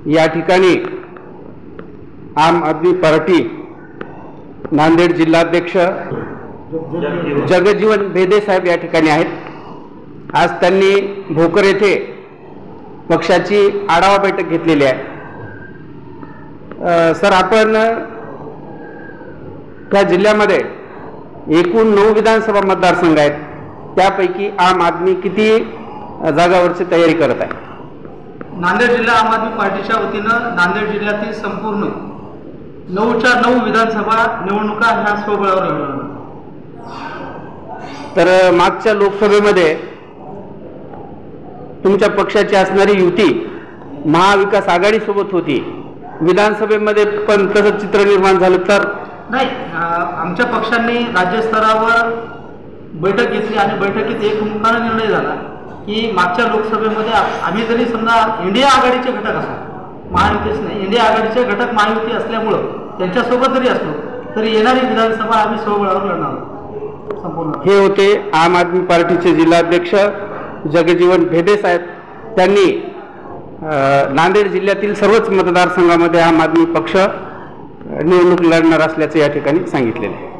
या ठिकाणी आम आदमी पार्टी नांदेड जिल्हाध्यक्ष जगजीवन भेदे साहेब या ठिकाणी आहेत। आज त्यांनी भोकर येथे पक्षाची आढावा बैठक घेतलेली आहे। सर, आपण त्या जिल्ह्यामध्ये एकूण 9 विधानसभा मतदारसंघ आहेत, त्यापैकी आम आदमी किती जागावरची तयारी करत आहे? नांदेड जिल्हा आम आदमी पार्टीच्या वतीनं नांदेड जिल्ह्यातील संपूर्ण 9च्या 9 विधानसभा निवडणुका ह्या स्वबळावर लढवणार। तर मागच्या लोकसभेमध्ये तुमच्या पक्षाची असणारी युती महाविकास आघाडी सोबत होती, विधानसभेमध्ये पण तसं चित्र निर्माण झालं तर नाही। आमच्या पक्षांनी राज्यस्तरावर बैठक घेतली आणि बैठकीत एकमुखाने निर्णय झाला की मागच्या लोकसभेमध्ये आम्ही जरी समजा इंडिया आघाडीचे घटक असो, महायुतीच नाही, इंडिया आघाडीचे घटक महायुती असल्यामुळं त्यांच्यासोबत जरी असलो तरी येणारी विधानसभा आम्ही स्वबळावर लढणार आहोत संपूर्ण। हे होते आम आदमी पार्टीचे जिल्हाध्यक्ष जगजीवन भेदे साहेब। त्यांनी नांदेड जिल्ह्यातील सर्वच मतदारसंघामध्ये आम आदमी पक्ष निवडणूक लढणार असल्याचे या ठिकाणी सांगितलेले आहे।